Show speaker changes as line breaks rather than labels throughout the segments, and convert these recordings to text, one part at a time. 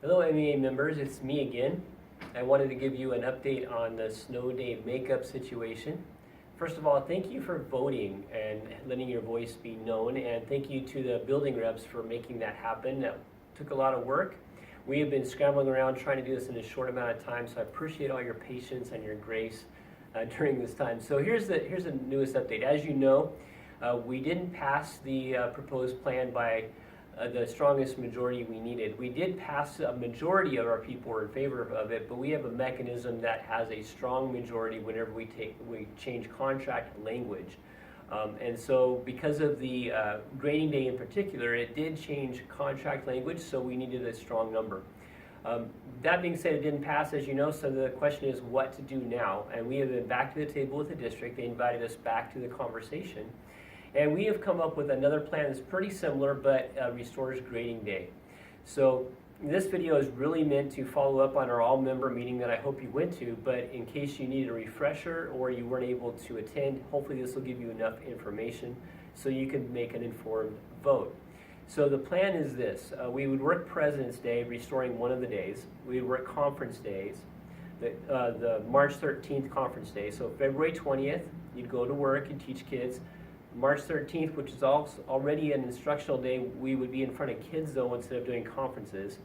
Hello MEA members, it's me again. I wanted to give you an update on the snow day makeup situation. First of all, thank you for voting and letting your voice be known, and thank you to the building reps for making that happen. That took a lot of work. We have been scrambling around trying to do this in a short amount of time, so I appreciate all your patience and your grace during this time. So here's the newest update. As you know, we didn't pass the proposed plan by the strongest majority we needed. We did pass a majority of our people were in favor of it, but we have a mechanism that has a strong majority whenever we change contract language. And so because of the grading day in particular, it did change contract language, so we needed a strong number. That being said, it didn't pass, as you know, so the question is what to do now. And we have been back to the table with the district. They invited us back to the conversation. And we have come up with another plan that's pretty similar, but restores grading day. So this video is really meant to follow up on our all-member meeting that I hope you went to, but in case you need a refresher or you weren't able to attend, hopefully this will give you enough information so you can make an informed vote. So the plan is this. We would work President's Day, restoring one of the days. We would work conference days, the March 13th conference day. So February 20th, you'd go to work and teach kids. March 13th, which is also already an instructional day, we would be in front of kids though instead of doing conferences.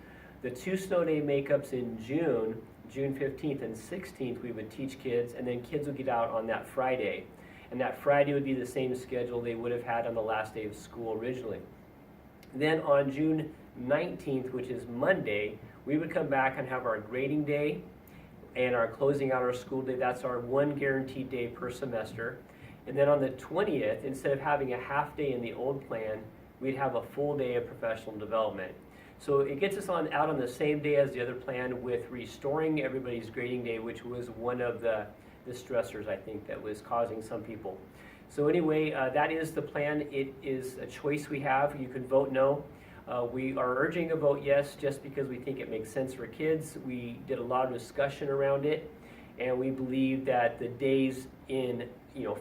The two snow day makeups in June 15th and 16th, we would teach kids, and then kids would get out on that Friday. And that Friday would be the same schedule they would have had on the last day of school originally. Then on June 19th, which is Monday, we would come back and have our grading day and our closing out our school day. That's our one guaranteed day per semester. And then on the 20th, instead of having a half day in the old plan, we'd have a full day of professional development. So it gets us out on the same day as the other plan with restoring everybody's grading day, which was one of the stressors, I think, that was causing some people. So anyway, that is the plan. It is a choice we have. You can vote no. We are urging a vote yes just because we think it makes sense for kids. We did a lot of discussion around it, and we believe that the days in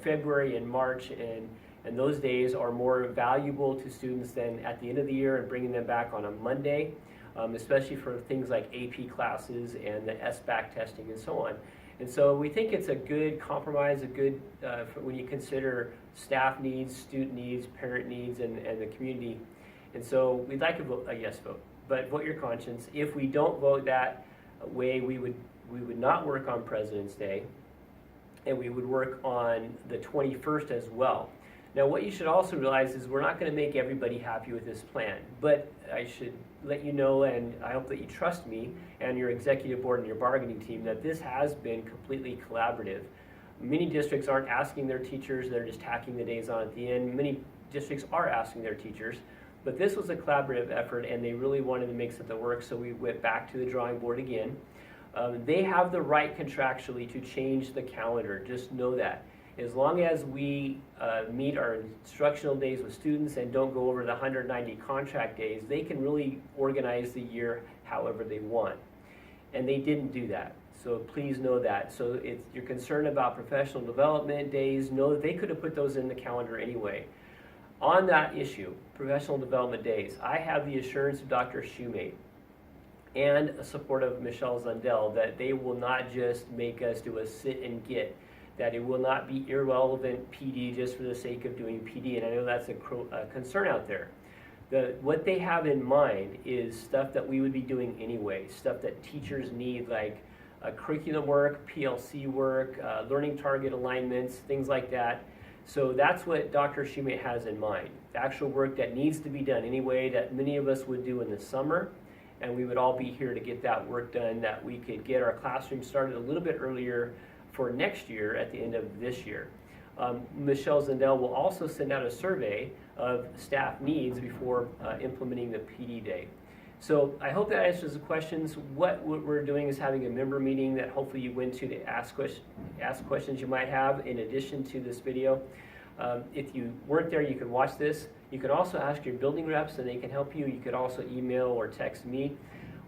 February and March and those days are more valuable to students than at the end of the year and bringing them back on a Monday, especially for things like AP classes and the SBAC testing and so on. And so we think it's a good compromise, when you consider staff needs, student needs, parent needs, and the community. And so we'd like a yes vote, but vote your conscience. If we don't vote that way, we would not work on President's Day, and we would work on the 21st as well. Now what you should also realize is we're not going to make everybody happy with this plan, but I should let you know, and I hope that you trust me and your executive board and your bargaining team, that this has been completely collaborative. Many districts aren't asking their teachers, they're just tacking the days on at the end. Many districts are asking their teachers, but this was a collaborative effort and they really wanted to make something work, so we went back to the drawing board again. They have the right contractually to change the calendar, just know that. As long as we meet our instructional days with students and don't go over the 190 contract days, they can really organize the year however they want. And they didn't do that, so please know that. So if you're concerned about professional development days, know that they could have put those in the calendar anyway. On that issue, professional development days, I have the assurance of Dr. Shoemate and a support of Michelle Zundell that they will not just make us do a sit and get, that it will not be irrelevant PD just for the sake of doing PD, and I know that's a concern out there. What they have in mind is stuff that we would be doing anyway, stuff that teachers need, like curriculum work, PLC work, learning target alignments, things like that. So that's what Dr. Shoemate has in mind, the actual work that needs to be done anyway, that many of us would do in the summer, and we would all be here to get that work done, that we could get our classroom started a little bit earlier for next year at the end of this year. Michelle Zundell will also send out a survey of staff needs before implementing the PD day. So I hope that answers the questions. What we're doing is having a member meeting that hopefully you went to ask questions you might have in addition to this video. If you weren't there, you can watch this. You can also ask your building reps and they can help you. You could also email or text me.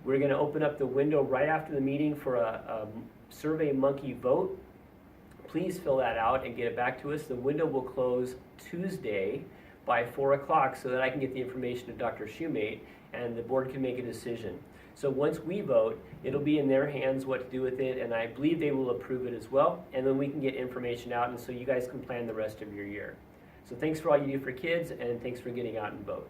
We're going to open up the window right after the meeting for a SurveyMonkey vote. Please fill that out and get it back to us. The window will close Tuesday by 4 o'clock so that I can get the information to Dr. Shoemate and the board can make a decision. So once we vote, it'll be in their hands what to do with it, and I believe they will approve it as well, and then we can get information out, and so you guys can plan the rest of your year. So thanks for all you do for kids, and thanks for getting out and vote.